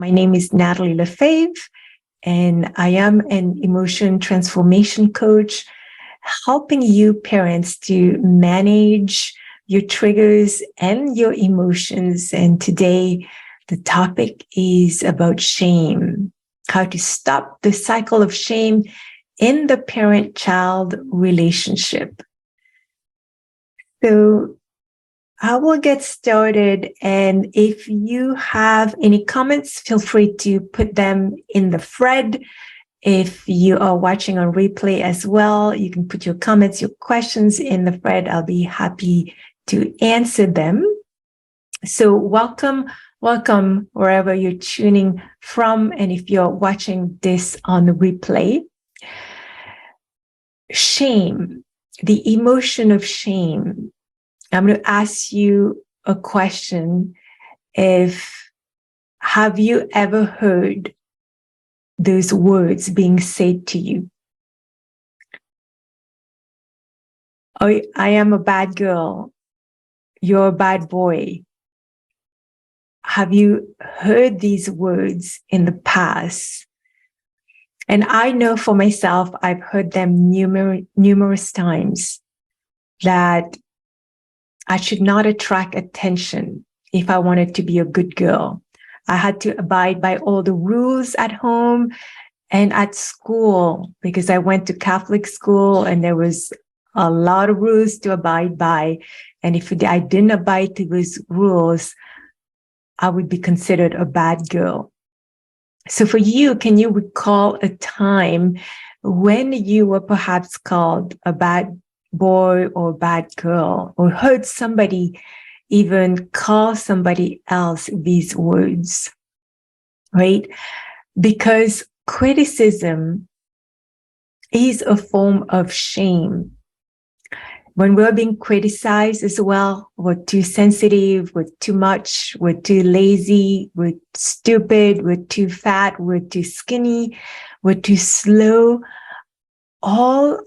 My name is Natalie Lefebvre, and I am an emotion transformation coach, helping you parents to manage your triggers and your emotions. And today, the topic is about shame, how to stop the cycle of shame in the parent-child relationship. So I will get started. And if you have any comments, feel free to put them in the thread. If you are watching on replay as well, you can put your comments, your questions in the thread. I'll be happy to answer them. So welcome wherever you're tuning from. And if you're watching this on the replay, shame, the emotion of shame. I'm going to ask you a question. Have you ever heard those words being said to you? Oh, I am a bad girl. You're a bad boy. Have you heard these words in the past? And I know for myself, I've heard them numerous times, that I should not attract attention if I wanted to be a good girl. I had to abide by all the rules at home and at school, because I went to Catholic school and there was a lot of rules to abide by. And if I didn't abide to those rules, I would be considered a bad girl. So for you, can you recall a time when you were perhaps called a bad boy or bad girl, or heard somebody even call somebody else these words, right? Because criticism is a form of shame. When we're being criticized as well, we're too sensitive, we're too much, we're too lazy, we're stupid, we're too fat, we're too skinny, we're too slow. All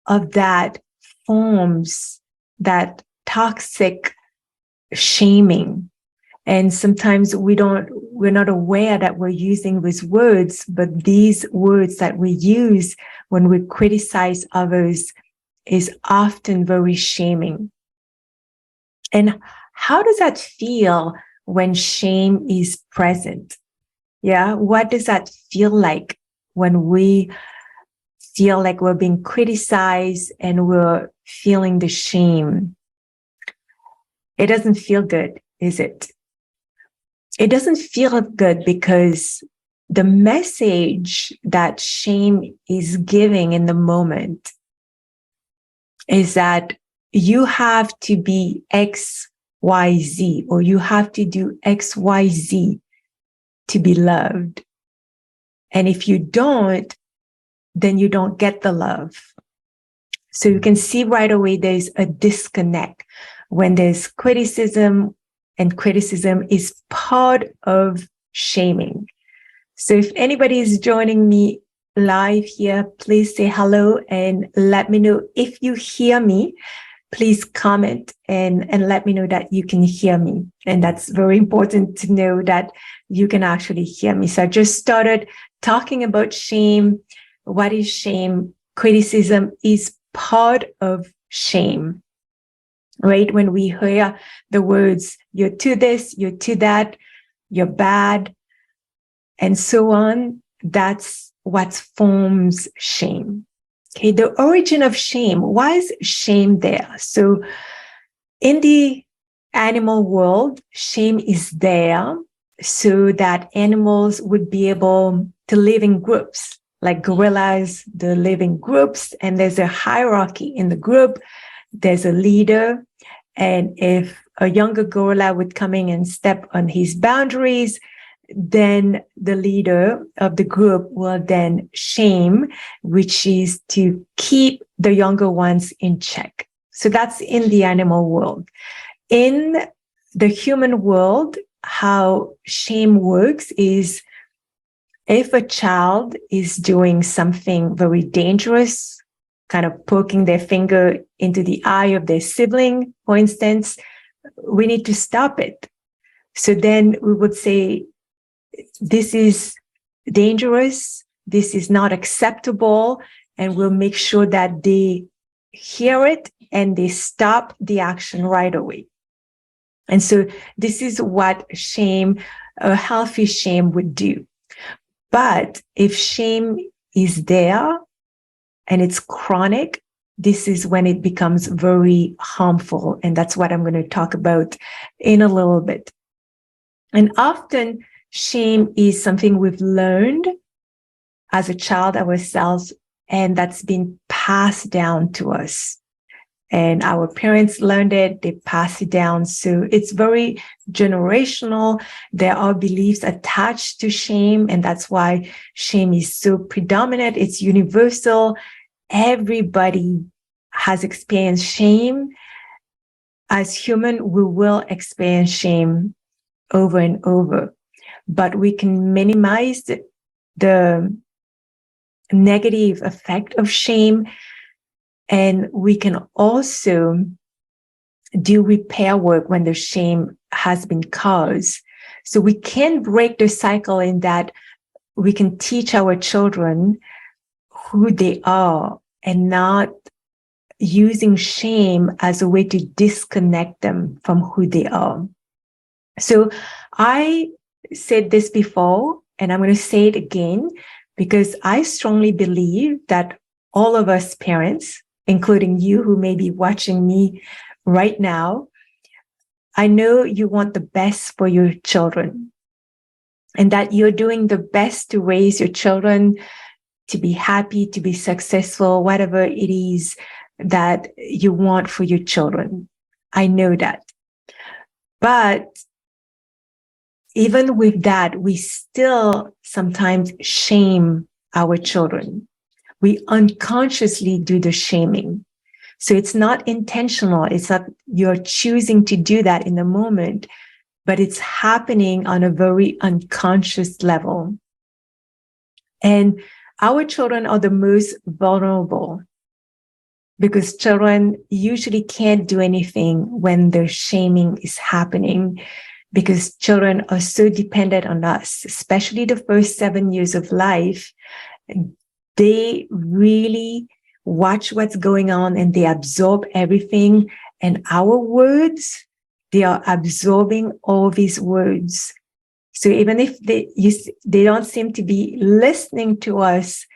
of that forms that toxic shaming. And sometimes we're not aware that we're using these words, but these words that we use when we criticize others is often very shaming. And how does that feel when shame is present? Yeah. What does that feel like when we feel like we're being criticized and we're feeling the shame? It doesn't feel good, is it? It doesn't feel good because the message that shame is giving in the moment is that you have to be X, Y, Z, or you have to do X, Y, Z to be loved. And if you don't, then you don't get the love. So you can see right away there's a disconnect when there's criticism, and criticism is part of shaming. So if anybody is joining me live here, please say hello and let me know if you hear me. Please comment and let me know that you can hear me. And that's very important to know that you can actually hear me. So I just started talking about shame. What is shame? Criticism is part of shame, right? When we hear the words, you're to this, you're to that, you're bad, and so on, that's what forms shame. Okay, the origin of shame. Why is shame there? So in the animal world, shame is there so that animals would be able to live in groups. Like gorillas, they live in groups, and there's a hierarchy in the group. There's a leader, and if a younger gorilla would come in and step on his boundaries, then the leader of the group will then shame, which is to keep the younger ones in check. So that's in the animal world. In the human world, how shame works is if a child is doing something very dangerous, kind of poking their finger into the eye of their sibling, for instance, we need to stop it. So then we would say, this is dangerous, this is not acceptable, and we'll make sure that they hear it and they stop the action right away. And so this is what shame, a healthy shame would do. But if shame is there and it's chronic, this is when it becomes very harmful. And that's what I'm going to talk about in a little bit. And often shame is something we've learned as a child ourselves, and that's been passed down to us. And our parents learned it, they pass it down. So it's very generational. There are beliefs attached to shame, and that's why shame is so predominant. It's universal. Everybody has experienced shame. As human, we will experience shame over and over, but we can minimize the negative effect of shame. And we can also do repair work when the shame has been caused. So we can break the cycle in that we can teach our children who they are and not using shame as a way to disconnect them from who they are. So I said this before, and I'm going to say it again, because I strongly believe that all of us parents, including you who may be watching me right now, I know you want the best for your children and that you're doing the best to raise your children to be happy, to be successful, whatever it is that you want for your children. I know that. But even with that, we still sometimes shame our children. We unconsciously do the shaming. So it's not intentional. It's not you're choosing to do that in the moment, but it's happening on a very unconscious level. And our children are the most vulnerable because children usually can't do anything when the shaming is happening, because children are so dependent on us, especially the first 7 years of life. They really watch what's going on and they absorb everything. And our words, they are absorbing all these words. So even if they don't seem to be listening to us,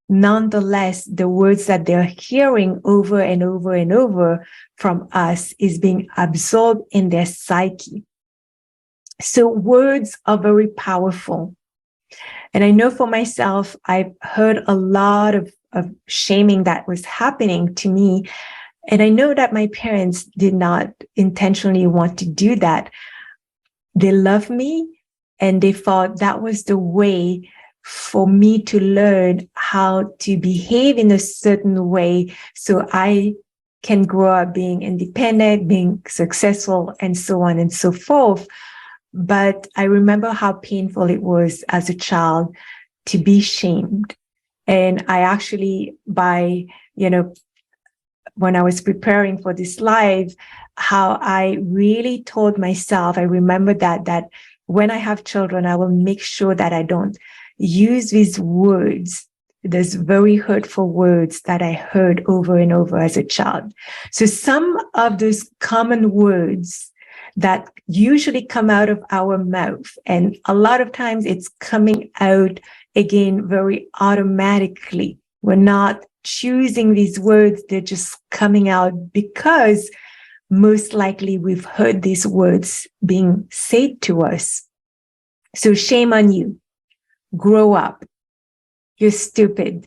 nonetheless, the words that they're hearing over and over and over from us is being absorbed in their psyche. So words are very powerful. And I know for myself, I've heard a lot of shaming that was happening to me. And I know that my parents did not intentionally want to do that. They loved me and they thought that was the way for me to learn how to behave in a certain way so I can grow up being independent, being successful, and so on and so forth. But I remember how painful it was as a child to be shamed. And I actually, when I was preparing for this live, how I really told myself, I remember that when I have children, I will make sure that I don't use these words, those very hurtful words that I heard over and over as a child. So some of those common words that usually come out of our mouth, and a lot of times it's coming out again very automatically. We're not choosing these words, they're just coming out because most likely we've heard these words being said to us. So shame on you. Grow up. You're stupid.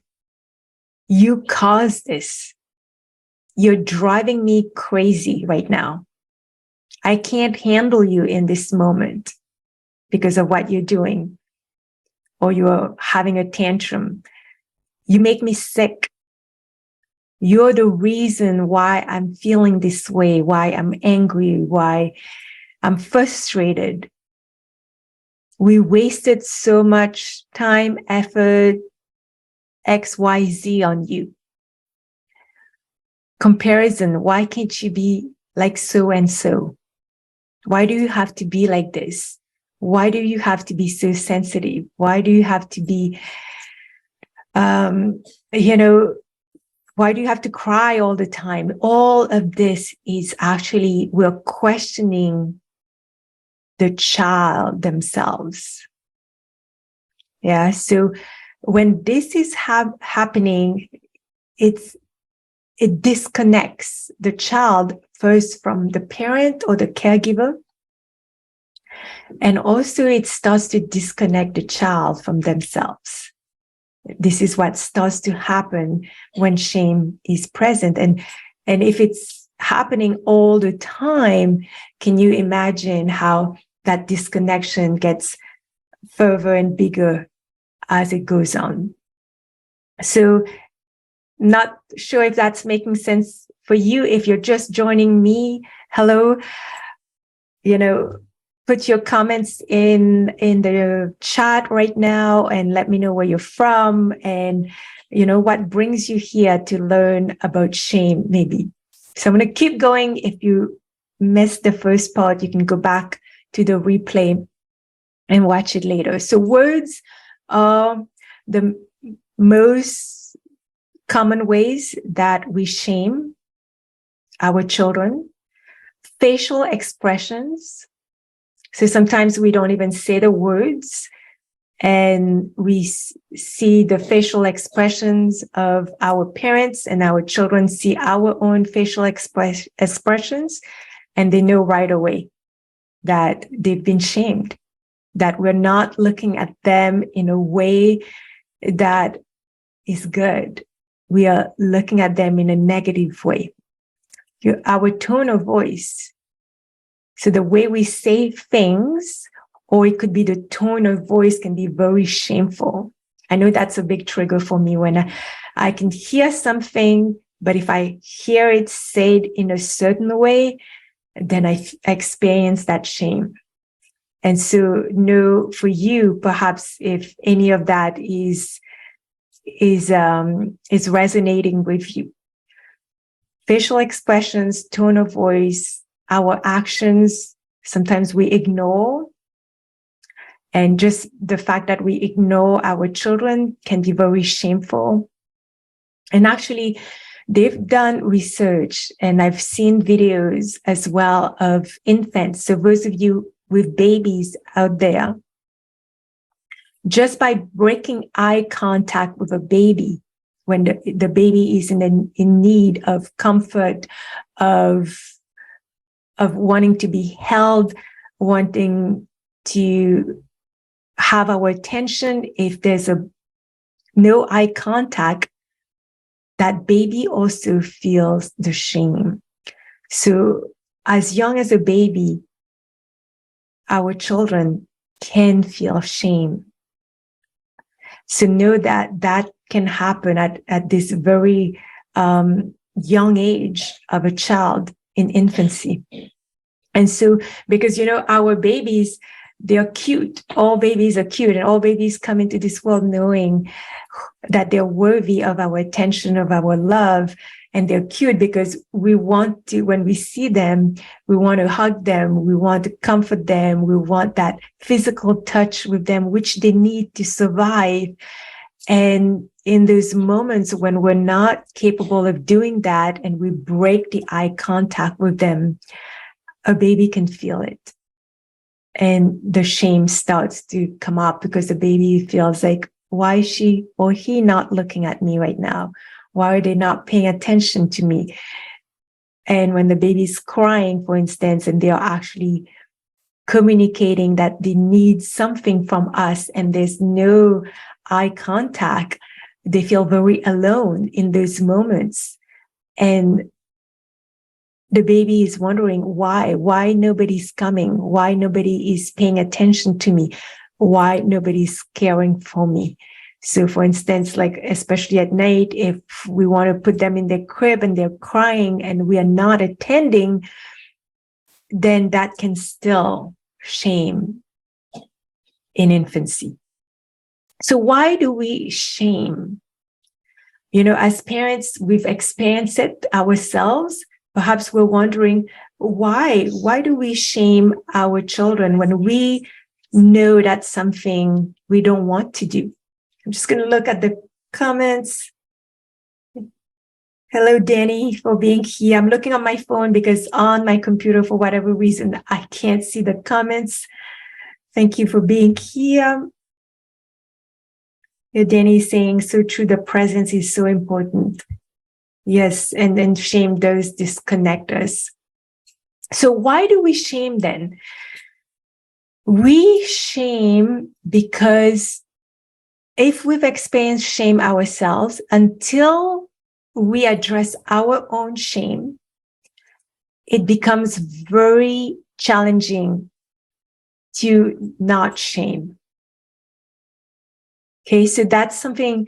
You caused this. You're driving me crazy right now. I can't handle you in this moment because of what you're doing, or you're having a tantrum. You make me sick. You're the reason why I'm feeling this way, why I'm angry, why I'm frustrated. We wasted so much time, effort, XYZ on you. Comparison. Why can't you be like so and so? Why do you have to be like this? Why do you have to be so sensitive? Why do you have to be, you know, why do you have to cry all the time? All of this is actually, we're questioning the child themselves. Yeah. So when this is happening, it disconnects the child first from the parent or the caregiver. And also it starts to disconnect the child from themselves. This is what starts to happen when shame is present. And if it's happening all the time, can you imagine how that disconnection gets further and bigger as it goes on? So, not sure if that's making sense for you. If you're just joining me, hello, put your comments in the chat right now and let me know where you're from and, what brings you here to learn about shame, maybe. So I'm going to keep going. If you missed the first part, you can go back to the replay and watch it later. So words are the most common ways that we shame our children. Facial expressions. So sometimes we don't even say the words and we see the facial expressions of our parents, and our children see our own facial expressions, and they know right away that they've been shamed, that we're not looking at them in a way that is good. We are looking at them in a negative way. Our tone of voice. So the way we say things, or it could be the tone of voice, can be very shameful. I know that's a big trigger for me when I can hear something, but if I hear it said in a certain way, then I experience that shame. And so, no, for you, perhaps if any of that is resonating with you, facial expressions, tone of voice, our actions, sometimes we ignore. And just the fact that we ignore our children can be very shameful. And actually, they've done research, and I've seen videos as well of infants. So those of you with babies out there, just by breaking eye contact with a baby, when the baby is in need of comfort, of wanting to be held, wanting to have our attention, if there's no eye contact, that baby also feels the shame. So as young as a baby, our children can feel shame. So know that can happen at this very young age of a child in infancy. And so, because, our babies, they're cute. All babies are cute, and all babies come into this world knowing that they're worthy of our attention, of our love. And they're cute because we want to, when we see them, we want to hug them. We want to comfort them. We want that physical touch with them, which they need to survive. And in those moments when we're not capable of doing that and we break the eye contact with them, a baby can feel it. And the shame starts to come up because the baby feels like, why is she or he not looking at me right now? Why are they not paying attention to me? And when the baby's crying, for instance, and they are actually communicating that they need something from us and there's no eye contact, they feel very alone in those moments. And the baby is wondering why nobody's coming, why nobody is paying attention to me, why nobody's caring for me. So for instance, like especially at night, if we want to put them in their crib and they're crying and we are not attending, then that can still shame in infancy. So why do we shame? As parents, we've experienced it ourselves. Perhaps we're wondering why do we shame our children when we know that's something we don't want to do. I'm just going to look at the comments. Hello, Danny, for being here. I'm looking on my phone because on my computer, for whatever reason, I can't see the comments. Thank you for being here. Danny is saying, so true, the presence is so important. Yes, and then shame does disconnect us. So why do we shame then? We shame because if we've experienced shame ourselves, until we address our own shame, it becomes very challenging to not shame. Okay, so that's something,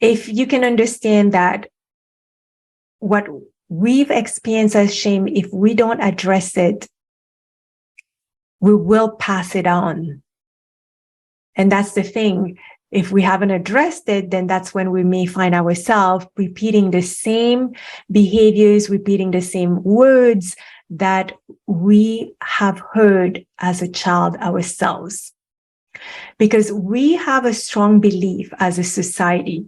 if you can understand that what we've experienced as shame, if we don't address it, we will pass it on. And that's the thing. If we haven't addressed it, then that's when we may find ourselves repeating the same behaviors, repeating the same words that we have heard as a child ourselves. Because we have a strong belief as a society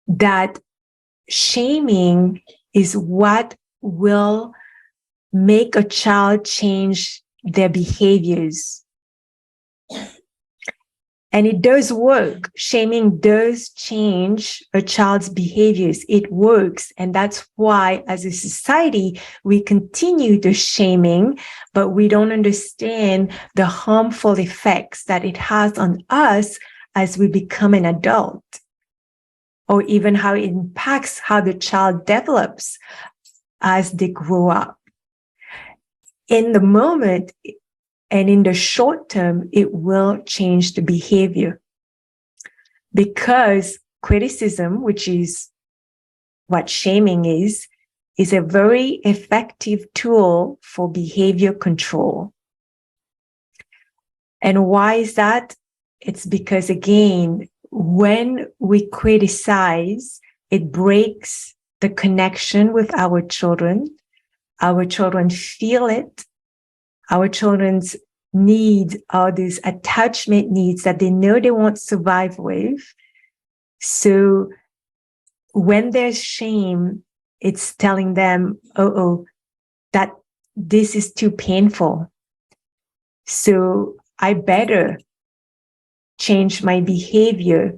that shaming is what will make a child change their behaviors. And it does work. Shaming does change a child's behaviors. It works. And that's why, as a society, we continue the shaming, but we don't understand the harmful effects that it has on us as we become an adult, or even how it impacts how the child develops as they grow up. In the moment, and in the short term, it will change the behavior, because criticism, which is what shaming is a very effective tool for behavior control. And why is that? It's because, again, when we criticize, it breaks the connection with our children. Our children feel it. Our children's needs are these attachment needs that they know they won't survive with. So when there's shame, it's telling them, that this is too painful. So I better change my behavior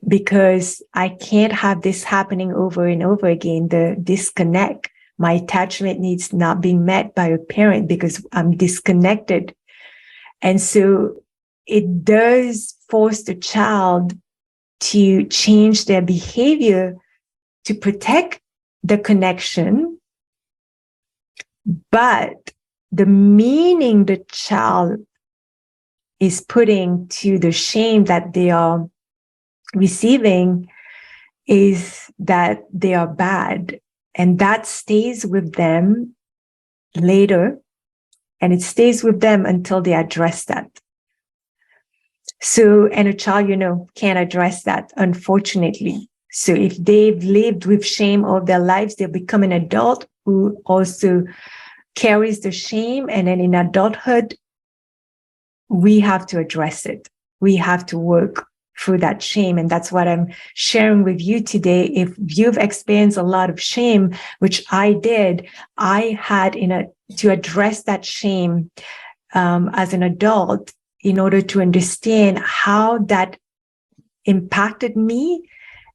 because I can't have this happening over and over again, the disconnect. My attachment needs not being met by a parent because I'm disconnected. And so it does force the child to change their behavior to protect the connection. But the meaning the child is putting to the shame that they are receiving is that they are bad. And that stays with them later, and it stays with them until they address that. So, and a child, can't address that, unfortunately. So if they've lived with shame all their lives, they'll become an adult who also carries the shame. And then in adulthood, we have to address it. We have to work through that shame. And that's what I'm sharing with you today. If you've experienced a lot of shame, which I did, I had to address that shame as an adult in order to understand how that impacted me.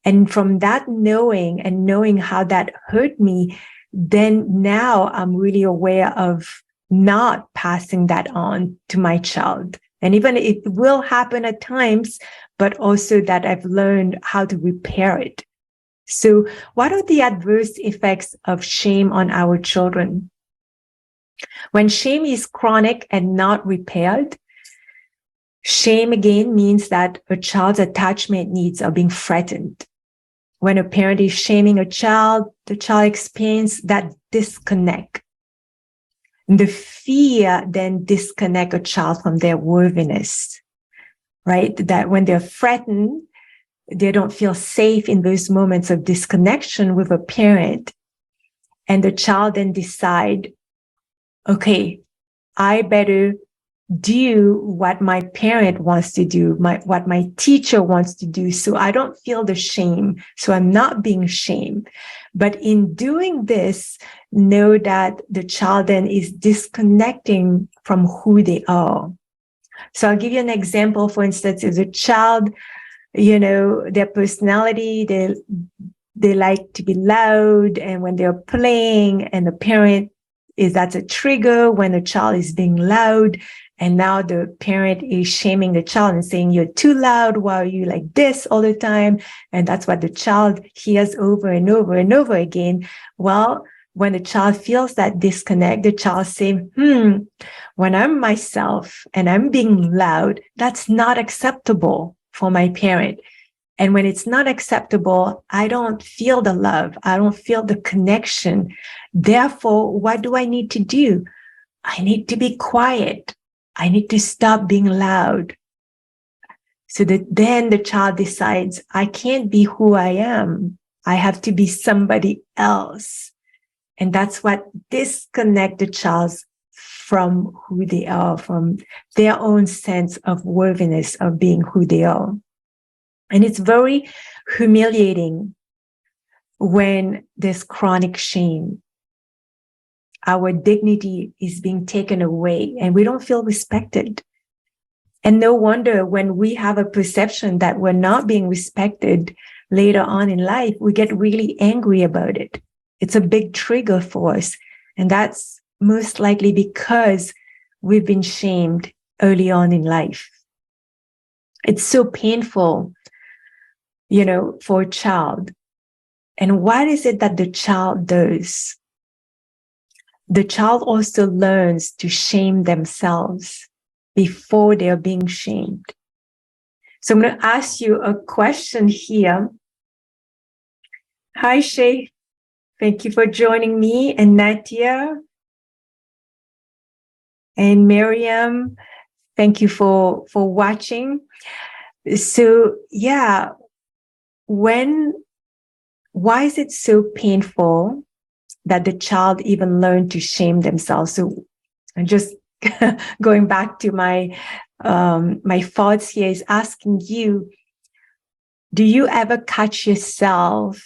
And from that knowing how that hurt me, then now I'm really aware of not passing that on to my child. And even it will happen at times, but also that I've learned how to repair it. So what are the adverse effects of shame on our children? When shame is chronic and not repaired, shame again means that a child's attachment needs are being threatened. When a parent is shaming a child, the child experiences that disconnect. And the fear then disconnect a child from their worthiness, right? That when they're threatened, they don't feel safe in those moments of disconnection with a parent. And the child then decide, okay, I better do what my parent wants to do, what my teacher wants to do. So I don't feel the shame. So I'm not being shamed. But in doing this, know that the child then is disconnecting from who they are. So I'll give you an example. For instance, if a child, their personality, they like to be loud, and when they're playing and the parent that's a trigger when the child is being loud, and now the parent is shaming the child and saying, you're too loud, why are you like this all the time? And that's what the child hears over and over and over again. Well, when the child feels that disconnect, the child saying, when I'm myself and I'm being loud, that's not acceptable for my parent. And when it's not acceptable, I don't feel the love. I don't feel the connection. Therefore, what do I need to do? I need to be quiet. I need to stop being loud. So that then the child decides, I can't be who I am. I have to be somebody else. And that's what disconnects the child from who they are, from their own sense of worthiness of being who they are. And it's very humiliating when there's chronic shame. Our dignity is being taken away and we don't feel respected. And no wonder when we have a perception that we're not being respected later on in life, we get really angry about it. It's a big trigger for us. And that's most likely because we've been shamed early on in life. It's so painful, for a child. And what is it that the child does? The child also learns to shame themselves before they're being shamed. So I'm going to ask you a question here. Hi, Shay. Thank you for joining me, and Natia and Miriam. Thank you for watching. So yeah, why is it so painful that the child even learned to shame themselves? So I'm just going back to my thoughts here is asking you, do you ever catch yourself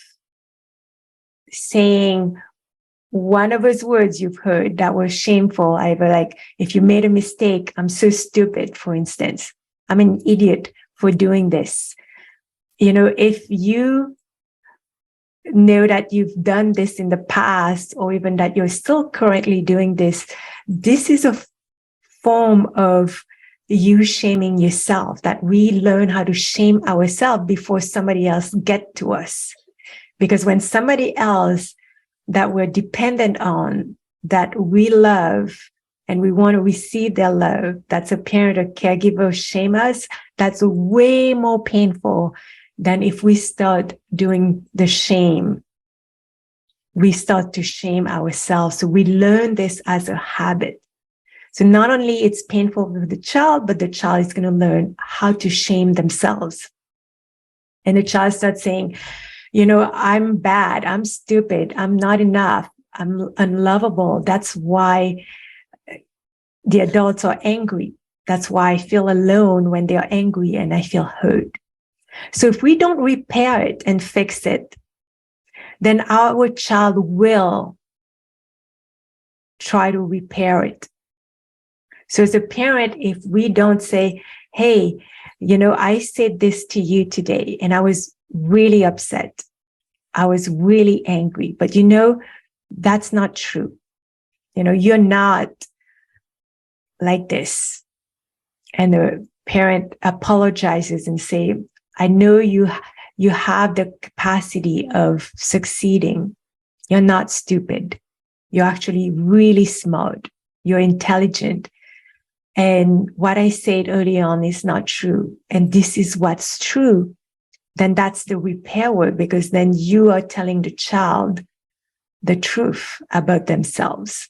saying one of those words you've heard that were shameful, either like, if you made a mistake, I'm so stupid, for instance, I'm an idiot for doing this. If you know that you've done this in the past, or even that you're still currently doing this is a form of you shaming yourself, that we learn how to shame ourselves before somebody else get to us. Because when somebody else that we're dependent on, that we love, and we want to receive their love, that's a parent or caregiver, shame us, that's way more painful than if we start doing the shame. We start to shame ourselves. So we learn this as a habit. So not only it's painful for the child, but the child is going to learn how to shame themselves. And the child starts saying, I'm bad, I'm stupid, I'm not enough, I'm unlovable. That's why the adults are angry. That's why I feel alone when they're angry and I feel hurt. So if we don't repair it and fix it, then our child will try to repair it. So as a parent, if we don't say, hey, I said this to you today and I was really upset, I was really angry, but that's not true. You're not like this. And the parent apologizes and say, I know you have the capacity of succeeding. You're not stupid. You're actually really smart. You're intelligent. And what I said early on is not true. And this is what's true. Then that's the repair work, because then you are telling the child the truth about themselves.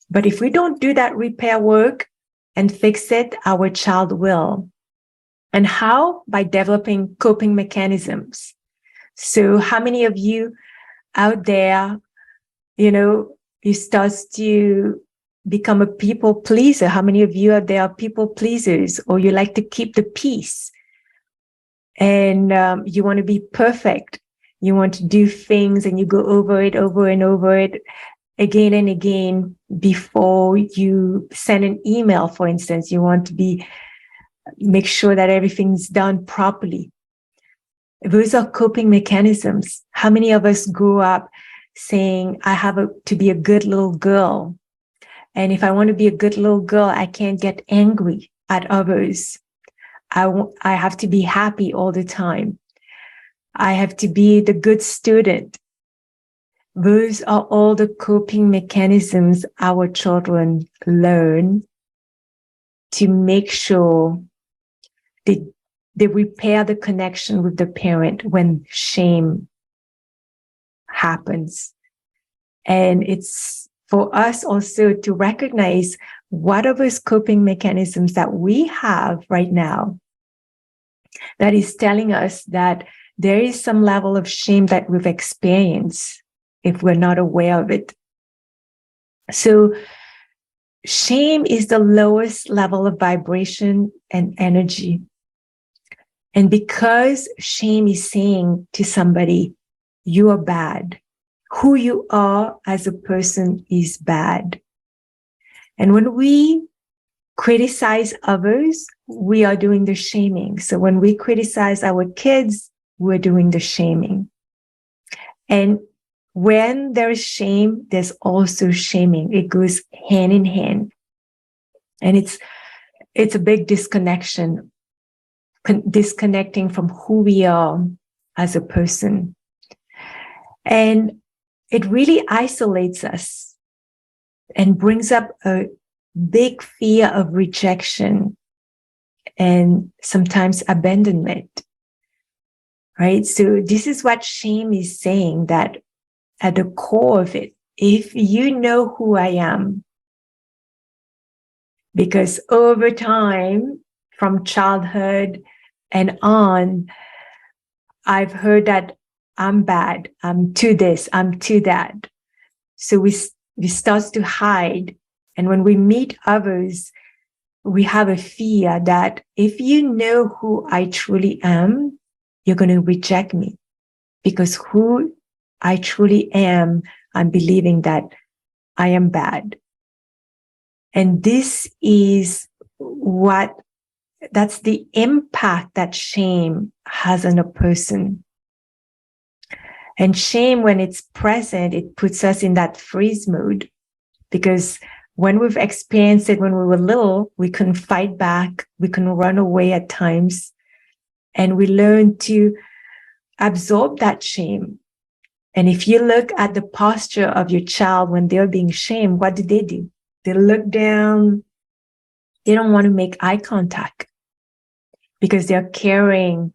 But if we don't do that repair work and fix it, our child will. And how? By developing coping mechanisms. So how many of you out there, you start to become a people pleaser. How many of you out there are people pleasers, or you like to keep the peace, and you want to be perfect? You want to do things and you go over it, over and over it again and again before you send an email, for instance. You want to make sure that everything's done properly. Those are coping mechanisms. How many of us grew up saying, I have to be a good little girl? And if I want to be a good little girl, I can't get angry at others. I have to be happy all the time. I have to be the good student. Those are all the coping mechanisms our children learn to make sure they repair the connection with the parent when shame happens. And it's for us also to recognize what are those coping mechanisms that we have right now that is telling us that there is some level of shame that we've experienced if we're not aware of it. So shame is the lowest level of vibration and energy. And because shame is saying to somebody, you are bad, who you are as a person is bad. And when we criticize others, we are doing the shaming. So when we criticize our kids, we're doing the shaming. And when there is shame, there's also shaming. It goes hand in hand. And it's a big disconnection, disconnecting from who we are as a person. And it really isolates us and brings up a big fear of rejection and sometimes abandonment, right? So this is what shame is saying, that at the core of it, if you know who I am, because over time, from childhood and on, I've heard that I'm bad, I'm too this, I'm too that. So we start to hide. And when we meet others, we have a fear that if you know who I truly am, you're going to reject me. Because who I truly am, I'm believing that I am bad. And this is that's the impact that shame has on a person. And shame, when it's present, it puts us in that freeze mode, because when we've experienced it when we were little, we couldn't fight back. We couldn't run away at times. And we learn to absorb that shame. And if you look at the posture of your child when they're being shamed, what do? They look down. They don't want to make eye contact because they're carrying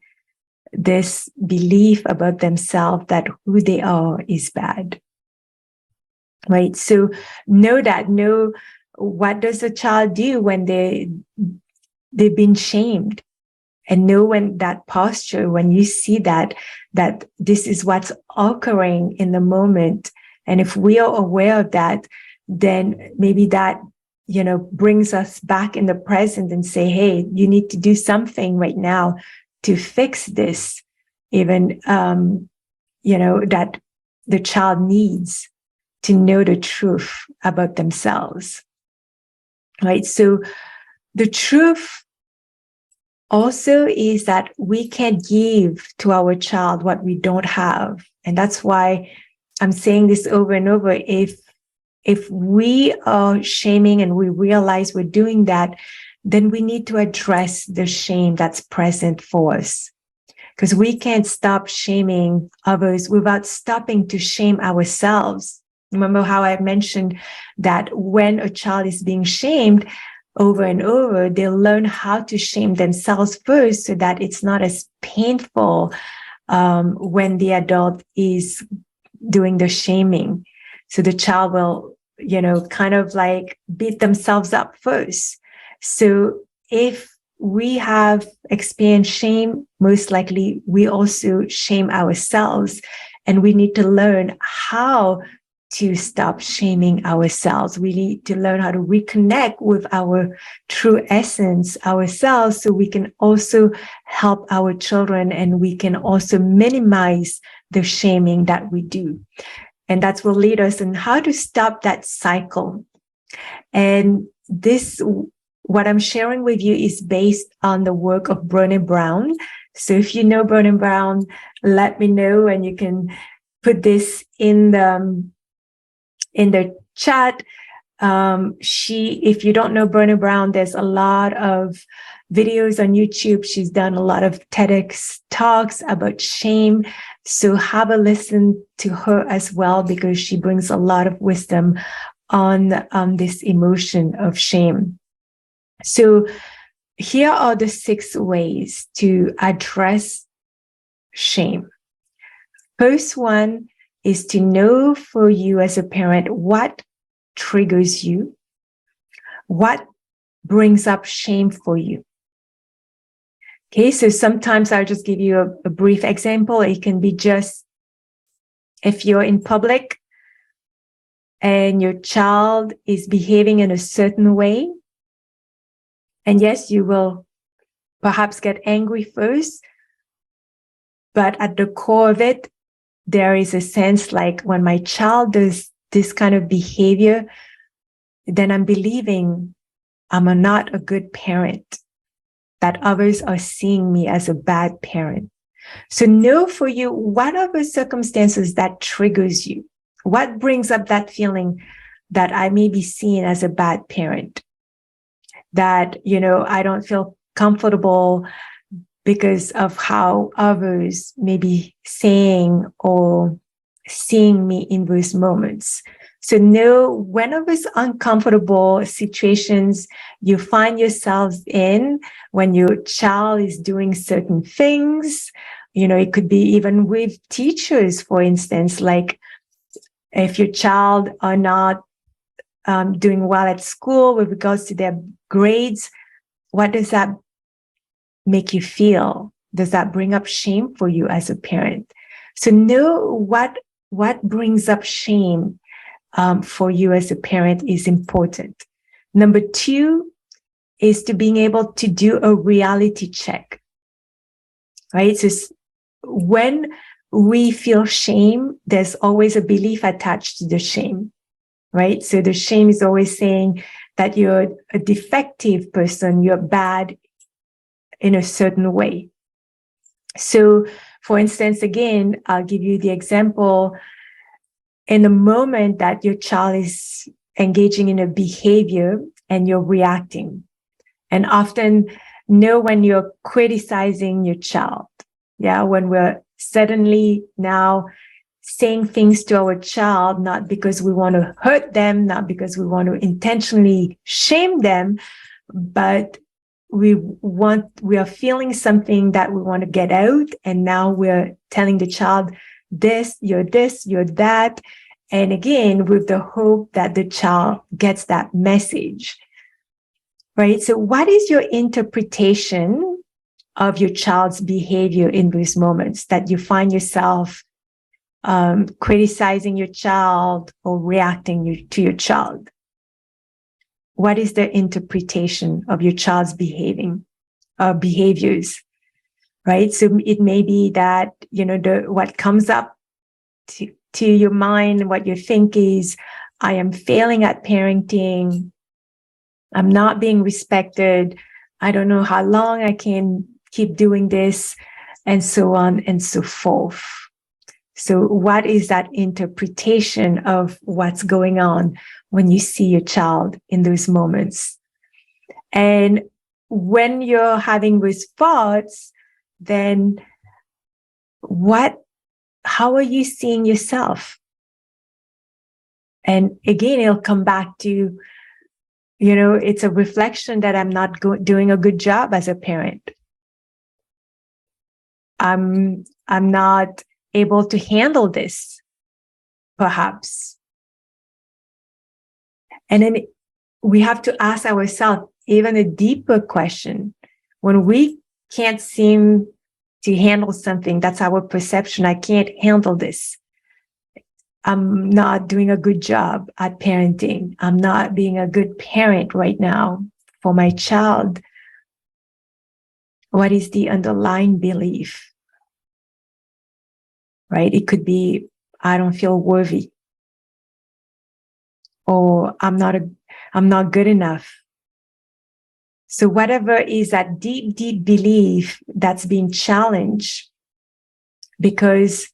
this belief about themselves that who they are is bad. Right? So know what does a child do when they've been shamed, and know when that posture, when you see that this is what's occurring in the moment. And if we are aware of that, then maybe that, brings us back in the present and say, hey, you need to do something right now to fix this, even, that the child needs to know the truth about themselves, right? So the truth also is that we can't give to our child what we don't have. And that's why I'm saying this over and over. If we are shaming and we realize we're doing that, then we need to address the shame that's present for us. Because we can't stop shaming others without stopping to shame ourselves. Remember how I mentioned that when a child is being shamed over and over, they'll learn how to shame themselves first so that it's not as painful when the adult is doing the shaming. So the child will, kind of like beat themselves up first. So if we have experienced shame, most likely we also shame ourselves. And we need to learn how to stop shaming ourselves. We need to learn how to reconnect with our true essence, ourselves, so we can also help our children, and we can also minimize the shaming that we do. And that will lead us in how to stop that cycle. And this, what I'm sharing with you, is based on the work of Brené Brown. So if you know Brené Brown, let me know, and you can put this in the chat. If you don't know Brené Brown, there's a lot of videos on YouTube. She's done a lot of TEDx talks about shame. So have a listen to her as well, because she brings a lot of wisdom on this emotion of shame. So here are the 6 ways to address shame. First one is to know for you as a parent what triggers you, what brings up shame for you. Okay, so sometimes I'll just give you a brief example. It can be just if you're in public and your child is behaving in a certain way, and yes, you will perhaps get angry first, but at the core of it, there is a sense like, when my child does this kind of behavior, then I'm believing I'm not a good parent, that others are seeing me as a bad parent. So know for you, what are the circumstances that triggers you? What brings up that feeling that I may be seen as a bad parent? That, I don't feel comfortable because of how others may be saying or seeing me in those moments. So know whenever it's uncomfortable situations you find yourselves in, when your child is doing certain things, it could be even with teachers, for instance, like if your child are not doing well at school with regards to their grades, what does that make you feel? Does that bring up shame for you as a parent? So know what brings up shame for you as a parent is important. Number 2 is to being able to do a reality check, right? So when we feel shame, there's always a belief attached to the shame, right? So the shame is always saying that you're a defective person, you're bad in a certain way. So, for instance, again, I'll give you the example. In the moment that your child is engaging in a behavior and you're reacting, and often know when you're criticizing your child, when we're suddenly now saying things to our child, not because we want to hurt them, not because we want to intentionally shame them, but we are feeling something that we want to get out. And now we're telling the child, this, you're that. And again, with the hope that the child gets that message, right? So what is your interpretation of your child's behavior in those moments that you find yourself criticizing your child or reacting to your child? What is the interpretation of your child's behaviors, right? So it may be that, what comes up to your mind, what you think is, I am failing at parenting. I'm not being respected. I don't know how long I can keep doing this, and so on and so forth. So what is that interpretation of what's going on when you see your child in those moments? And when you're having those thoughts, then how are you seeing yourself? And again, it'll come back to, it's a reflection that I'm not doing a good job as a parent. I'm not able to handle this, perhaps. And then we have to ask ourselves even a deeper question. When we can't seem to handle something, that's our perception. I can't handle this. I'm not doing a good job at parenting. I'm not being a good parent right now for my child. What is the underlying belief? Right? It could be, I don't feel worthy, or I'm not good enough. So whatever is that deep, deep belief that's being challenged because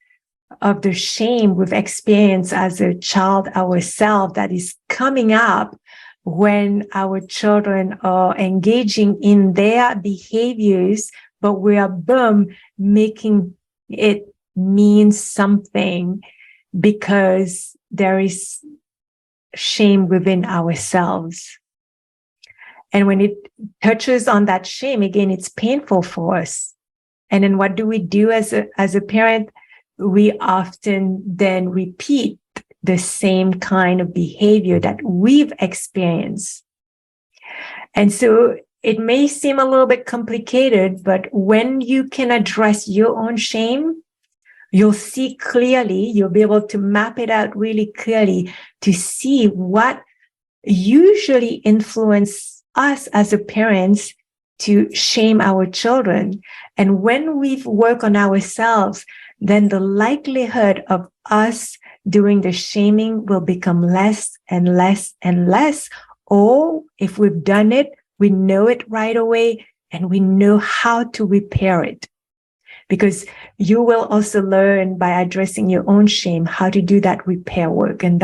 of the shame we've experienced as a child ourselves, that is coming up when our children are engaging in their behaviors, but we are making it mean something because there is shame within ourselves. And when it touches on that shame, again, it's painful for us. And then what do we do as a parent? We often then repeat the same kind of behavior that we've experienced. And so it may seem a little bit complicated, but when you can address your own shame, you'll see clearly, you'll be able to map it out really clearly to see what usually influence us as a parents to shame our children. And when we've worked on ourselves, then the likelihood of us doing the shaming will become less and less and less. Or if we've done it, we know it right away and we know how to repair it. Because you will also learn by addressing your own shame how to do that repair work. And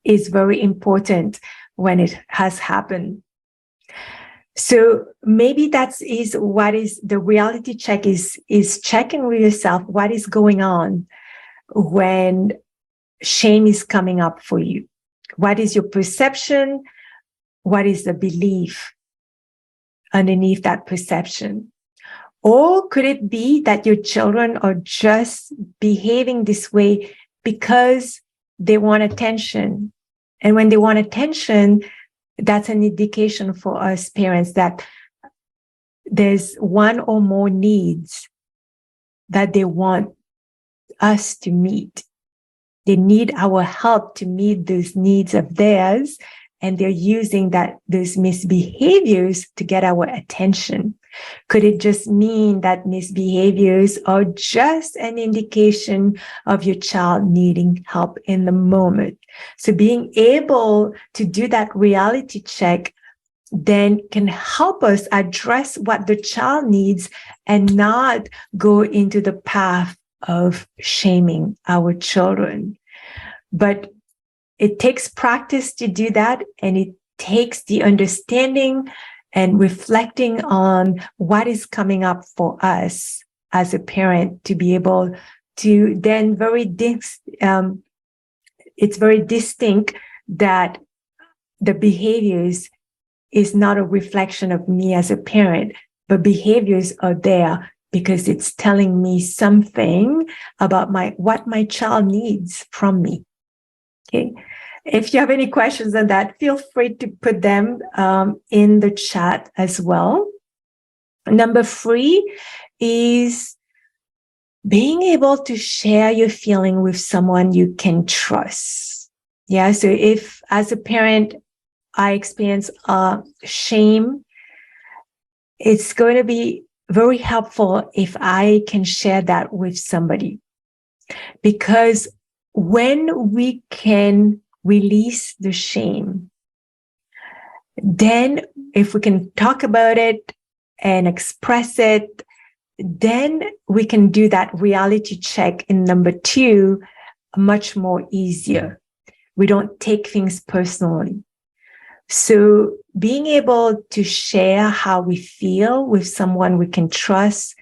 is very important when it has happened. So maybe what is the reality check is checking with yourself what is going on when shame is coming up for you. What is your perception? What is the belief underneath that perception? Or could it be that your children are just behaving this way because they want attention? And when they want attention, that's an indication for us parents that there's one or more needs that they want us to meet. They need our help to meet those needs of theirs, and they're using those misbehaviors to get our attention. Could it just mean that misbehaviors are just an indication of your child needing help in the moment? So being able to do that reality check then can help us address what the child needs and not go into the path of shaming our children. But it takes practice to do that, and it takes the understanding and reflecting on what is coming up for us as a parent to be able to then it's very distinct that the behaviors is not a reflection of me as a parent, but behaviors are there because it's telling me something about what my child needs from me. Okay. If you have any questions on that, feel free to put them in the chat as well. Number 3 is being able to share your feeling with someone you can trust. Yeah. So if as a parent, I experience shame, it's going to be very helpful if I can share that with somebody. Because when we can release the shame, then if we can talk about it and express it, then we can do that reality check in number 2 much more easier. We don't take things personally. So being able to share how we feel with someone we can trust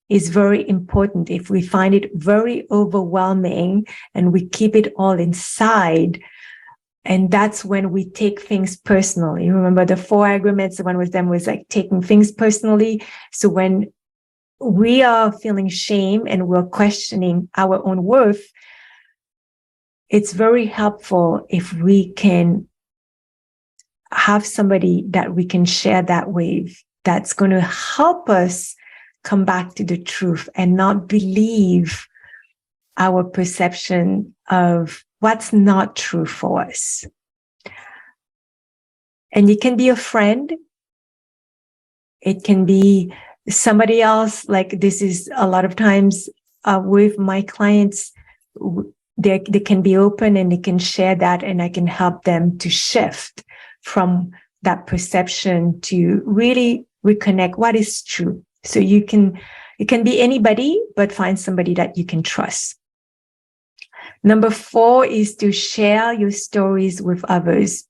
is very important. If we find it very overwhelming and we keep it all inside, and that's when we take things personally. Remember the 4 agreements, one with them was like taking things personally. So when we are feeling shame and we're questioning our own worth, it's very helpful if we can have somebody that we can share that with, that's going to help us come back to the truth and not believe our perception of what's not true for us. And it can be a friend. It can be somebody else. Like this is a lot of times with my clients, they can be open and they can share that, and I can help them to shift from that perception to really reconnect what is true. So it can be anybody, but find somebody that you can trust. Number 4 is to share your stories with others.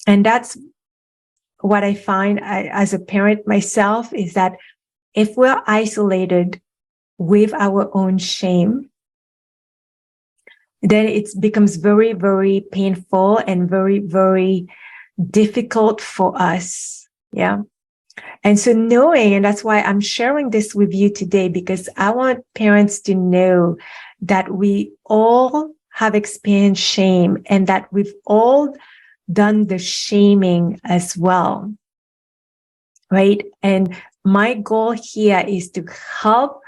And that's what I find as a parent myself, is that if we're isolated with our own shame, then it becomes very, very painful and very, very difficult for us. Yeah. And so knowing, and that's why I'm sharing this with you today, because I want parents to know that we all have experienced shame and that we've all done the shaming as well. Right? And my goal here is to help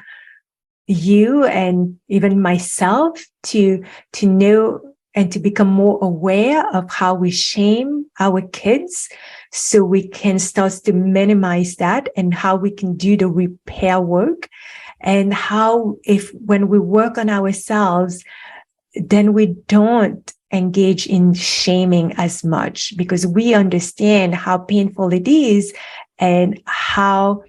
you and even myself to know and to become more aware of how we shame our kids, so we can start to minimize that, and how we can do the repair work, and how when we work on ourselves, then we don't engage in shaming as much, because we understand how painful it is and how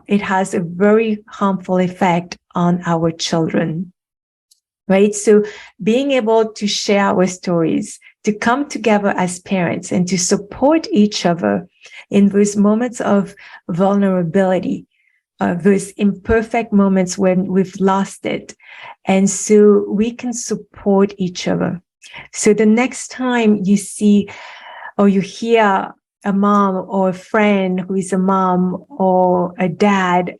it has a very harmful effect on our children. Right? So being able to share our stories, to come together as parents and to support each other in those moments of vulnerability, those imperfect moments when we've lost it. And so we can support each other. So the next time you see or you hear a mom or a friend who is a mom or a dad,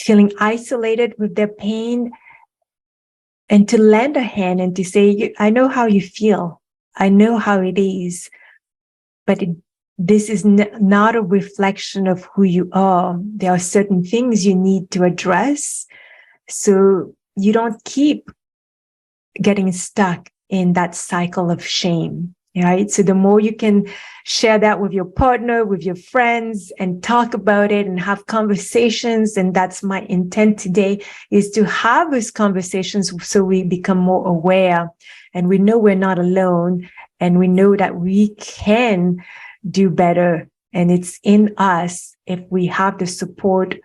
feeling isolated with their pain, and to lend a hand and to say, I know how you feel. I know how it is, but this is not a reflection of who you are. There are certain things you need to address, so you don't keep getting stuck in that cycle of shame. Right? So the more you can share that with your partner, with your friends, and talk about it and have conversations. And that's my intent today, is to have those conversations so we become more aware and we know we're not alone, and we know that we can do better. And it's in us if we have the support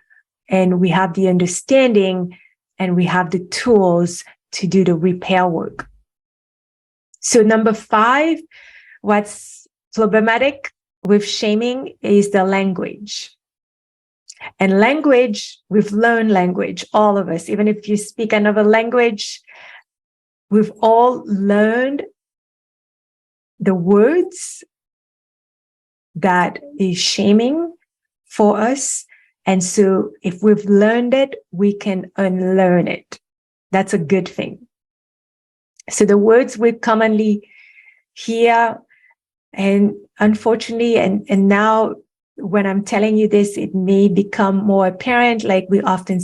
and we have the understanding and we have the tools to do the repair work. So number 5, what's problematic with shaming is the language. And language, we've learned language, all of us. Even if you speak another language, we've all learned the words that is shaming for us. And so if we've learned it, we can unlearn it. That's a good thing. So the words we commonly hear, and unfortunately, and now when I'm telling you this, it may become more apparent, like we often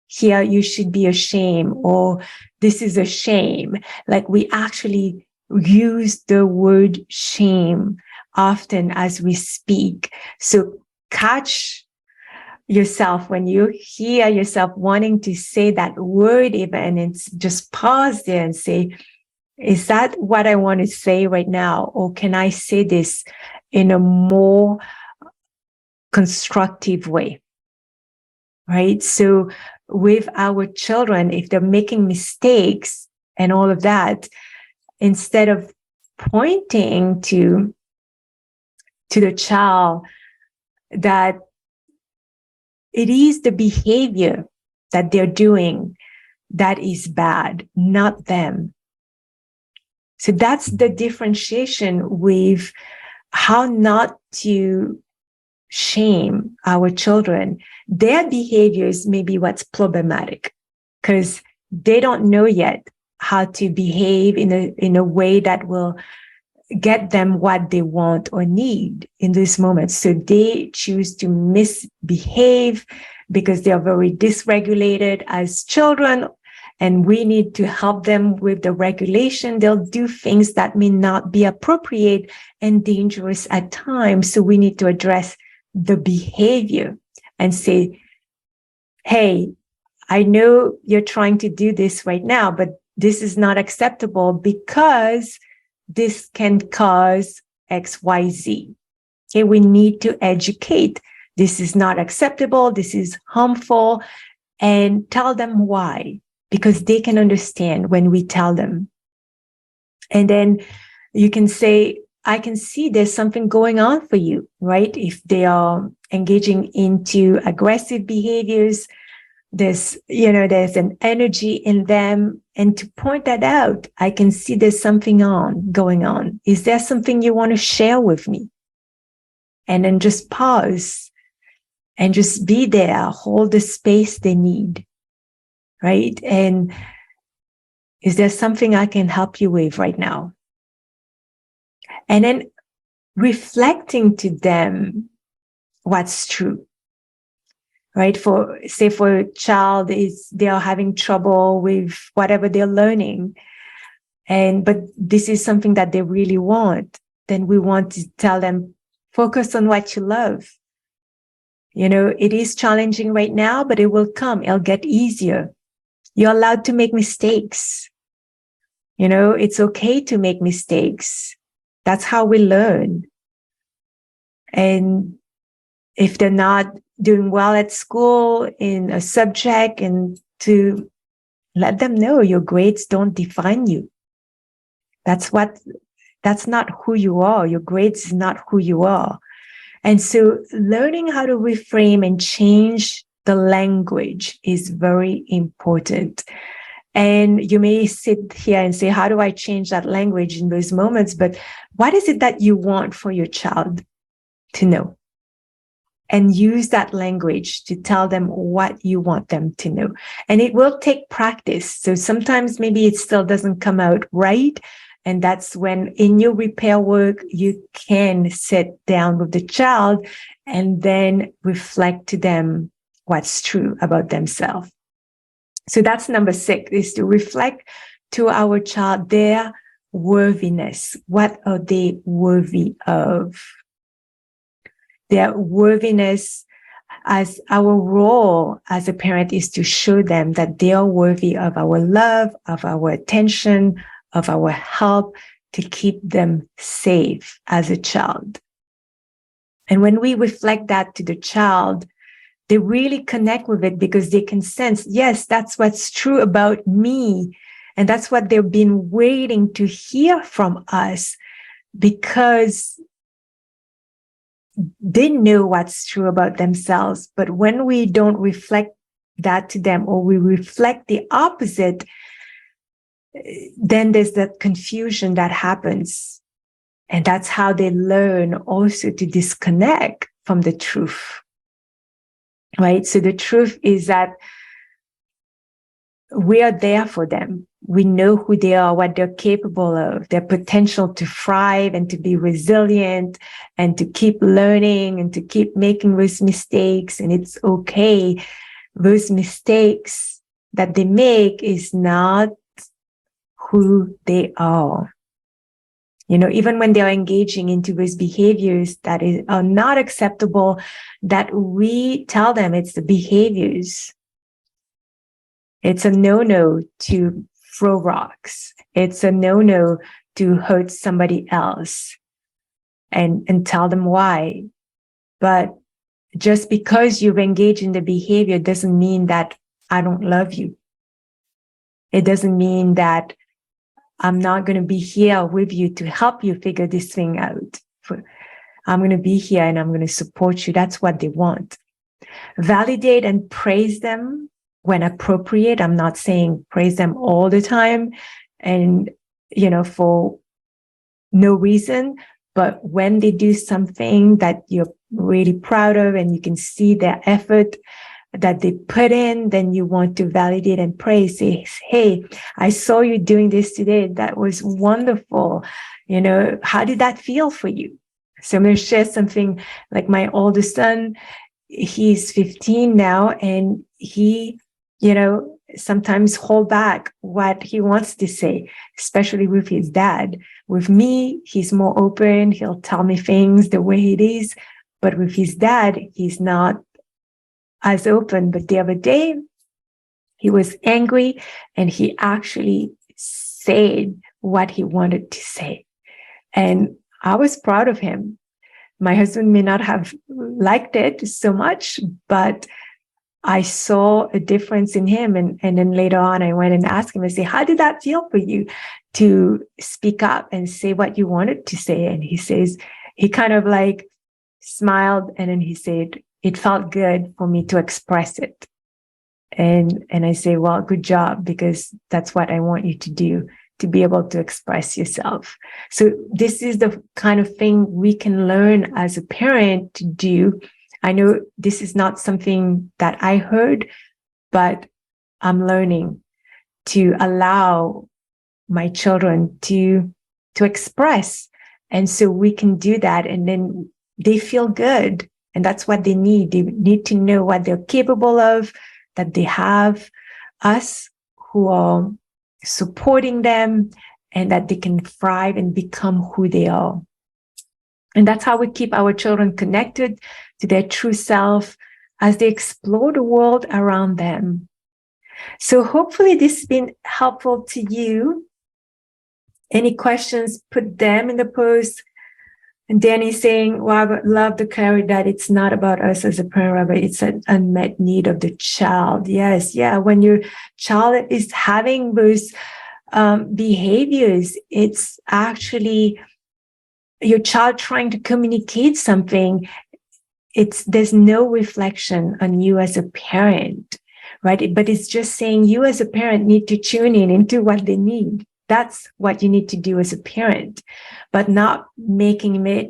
hear, you should be ashamed, or this is a shame. Like we actually use the word shame often as we speak. So catch yourself when you hear yourself wanting to say that word even, and just pause there and say, is that what I want to say right now? Or can I say this in a more constructive way? Right? So with our children, if they're making mistakes and all of that, instead of pointing to the child that it is the behavior that they're doing that is bad, not them. So that's the differentiation with how not to shame our children. Their behaviors may be what's problematic, because they don't know yet how to behave in a way that will get them what they want or need in this moment. So they choose to misbehave because they are very dysregulated as children, and we need to help them with the regulation. They'll do things that may not be appropriate and dangerous at times. So we need to address the behavior and say, hey, I know you're trying to do this right now, but this is not acceptable because this can cause XYZ. Okay, we need to educate. This is not acceptable. This is harmful. And tell them why, because they can understand when we tell them. And then you can say, I can see there's something going on for you, right? If they are engaging into aggressive behaviors, there's an energy in them. And to point that out, I can see there's something going on. Is there something you want to share with me? And then just pause and just be there, hold the space they need, right? And is there something I can help you with right now? And then reflecting to them what's true, right? For a child, they are having trouble with whatever they're learning, but this is something that they really want. Then we want to tell them, focus on what you love. It is challenging right now, but it will come. It'll get easier. You're allowed to make mistakes. It's okay to make mistakes. That's how we learn. And if they're not doing well at school in a subject, and to let them know your grades don't define you. That's not who you are. Your grades is not who you are. And so learning how to reframe and change the language is very important. And you may sit here and say, how do I change that language in those moments? But what is it that you want for your child to know? And use that language to tell them what you want them to know. And it will take practice. So sometimes maybe it still doesn't come out right. And that's when in your repair work, you can sit down with the child and then reflect to them what's true about themselves. So that's number 6, is to reflect to our child their worthiness. What are they worthy of? Their worthiness, as our role as a parent is to show them that they are worthy of our love, of our attention, of our help, to keep them safe as a child. And when we reflect that to the child, they really connect with it because they can sense, yes, that's what's true about me. And that's what they've been waiting to hear from us, because they know what's true about themselves. But when we don't reflect that to them, or we reflect the opposite, then there's that confusion that happens. And that's how they learn also to disconnect from the truth, right? So the truth is that we are there for them. We know who they are, what they're capable of, their potential to thrive and to be resilient and to keep learning and to keep making those mistakes. And it's okay. Those mistakes that they make is not who they are. Even when they are engaging into those behaviors that are not acceptable, that we tell them it's the behaviors. It's a no-no to throw rocks. It's a no-no to hurt somebody else, and tell them why. But just because you've engaged in the behavior doesn't mean that I don't love you. It doesn't mean that I'm not going to be here with you to help you figure this thing out. I'm going to be here and I'm going to support you. That's what they want. Validate and praise them when appropriate. I'm not saying praise them all the time and, for no reason, but when they do something that you're really proud of and you can see their effort that they put in, then you want to validate and praise. Say, hey, I saw you doing this today. That was wonderful. How did that feel for you? So I'm going to share something. Like my oldest son, he's 15 now, and he, sometimes hold back what he wants to say, especially with his dad. With me, he's more open. He'll tell me things the way it is. But with his dad, he's not as open. But the other day, he was angry and he actually said what he wanted to say. And I was proud of him. My husband may not have liked it so much, but I saw a difference in him. And then later on, I went and asked him, I say, how did that feel for you to speak up and say what you wanted to say? And he says, he kind of like smiled. And then he said, it felt good for me to express it. And I say, well, good job, because that's what I want you to do, to be able to express yourself. So this is the kind of thing we can learn as a parent to do. I know this is not something that I heard, but I'm learning to allow my children to express. And so we can do that. And then they feel good. And that's what they need. They need to know what they're capable of, that they have us who are supporting them, and that they can thrive and become who they are. And that's how we keep our children connected to their true self as they explore the world around them. So hopefully this has been helpful to you. Any questions, put them in the post. And Danny's saying, well, I would love the clarity that it's not about us as a parent, but it's an unmet need of the child. Yes. Yeah. When your child is having those behaviors, it's actually your child trying to communicate something. There's no reflection on you as a parent, right? But it's just saying you as a parent need to tune in into what they need. That's what you need to do as a parent, but not making it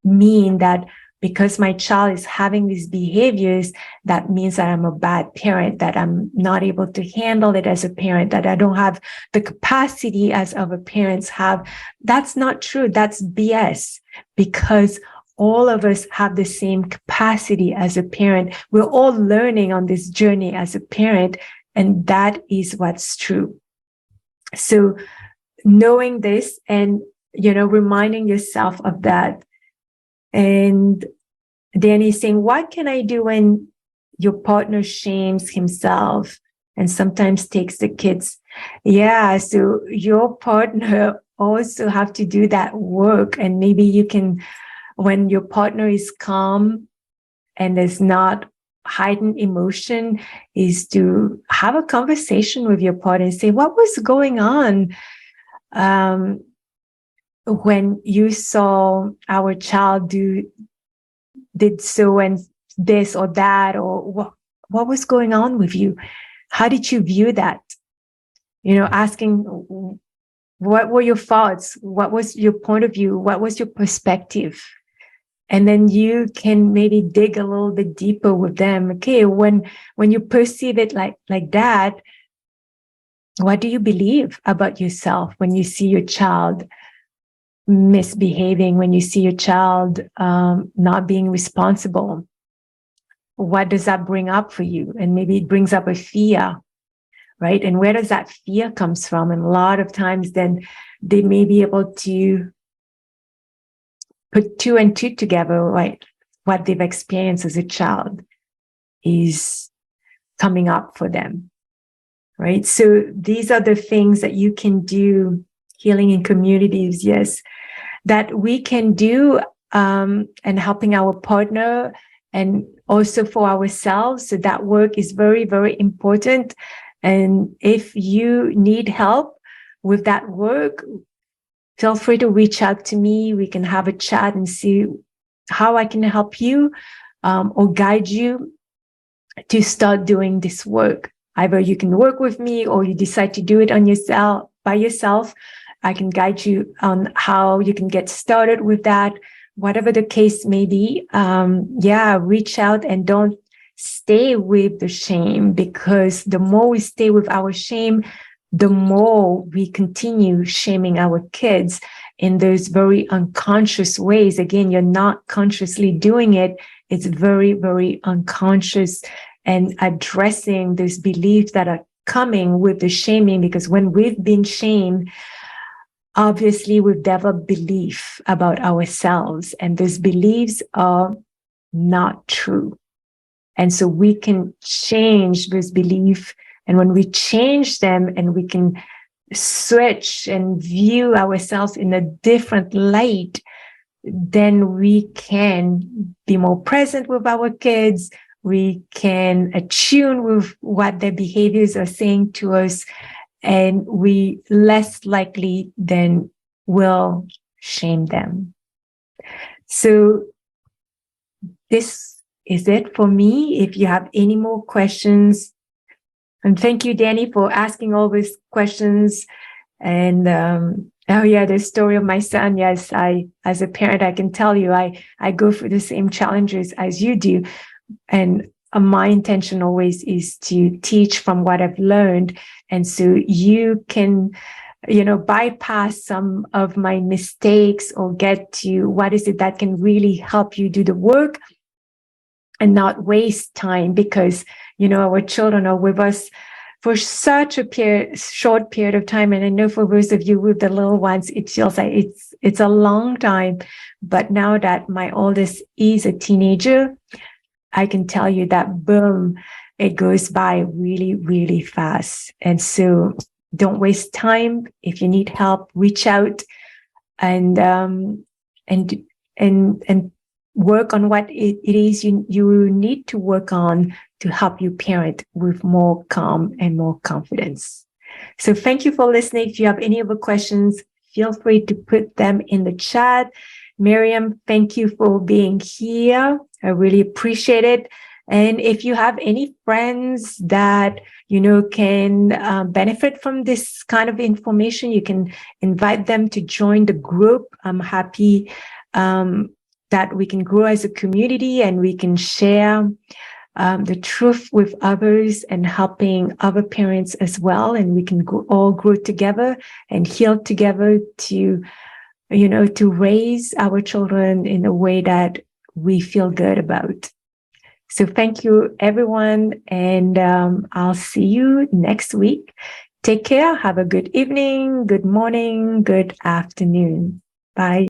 mean that because my child is having these behaviors, that means that I'm a bad parent, that I'm not able to handle it as a parent, that I don't have the capacity as other parents have. That's not true. That's BS, because all of us have the same capacity as a parent. We're all learning on this journey as a parent, and that is what's true. So knowing this and, reminding yourself of that. And Danny's saying, what can I do when your partner shames himself and sometimes takes the kids? Yeah, so your partner also have to do that work. And maybe you can, when your partner is calm and there's not heightened emotion, is to have a conversation with your partner and say, what was going on when you saw our child did so and this or that, or what was going on with you? How did you view that? Asking, what were your thoughts? What was your point of view? What was your perspective? And then you can maybe dig a little bit deeper with them. Okay, when you perceive it like that, what do you believe about yourself when you see your child misbehaving, when you see your child not being responsible? What does that bring up for you? And maybe it brings up a fear, right? And where does that fear comes from? And a lot of times then they may be able to put two and two together, right? What they've experienced as a child is coming up for them, right? So these are the things that you can do, healing in communities, yes, that we can do, and helping our partner and also for ourselves. So that work is very, very important. And if you need help with that work, feel free to reach out to me. We can have a chat and see how I can help you or guide you to start doing this work. Either you can work with me or you decide to do it on yourself, by yourself. I can guide you on how you can get started with that, whatever the case may be. Reach out and don't stay with the shame, because the more we stay with our shame, the more we continue shaming our kids in those very unconscious ways. Again, you're not consciously doing it. It's very, very unconscious, and addressing those beliefs that are coming with the shaming, because when we've been shamed, obviously we've developed belief about ourselves, and those beliefs are not true. And so we can change those beliefs. And when we change them and we can switch and view ourselves in a different light, then we can be more present with our kids. We can attune with what their behaviors are saying to us, and we less likely then will shame them. So this is it for me. If you have any more questions, and thank you, Danny, for asking all these questions. And oh yeah, the story of my son. Yes, as a parent, I can tell you, I go through the same challenges as you do. And my intention always is to teach from what I've learned. And so you can, bypass some of my mistakes or get to what is it that can really help you do the work and not waste time, because, our children are with us for such a short period of time. And I know for those of you with the little ones, it feels like it's a long time. But now that my oldest is a teenager, I can tell you that boom, it goes by really, really fast. And so don't waste time. If you need help, reach out and work on what it is you need to work on to help you parent with more calm and more confidence. So thank you for listening. If you have any other questions, feel free to put them in the chat. Miriam, thank you for being here. I really appreciate it. And if you have any friends that, can benefit from this kind of information, you can invite them to join the group. I'm happy that we can grow as a community and we can share the truth with others and helping other parents as well. And we can all grow together and heal together to raise our children in a way that we feel good about. So thank you, everyone. And I'll see you next week. Take care. Have a good evening, good morning, good afternoon. Bye.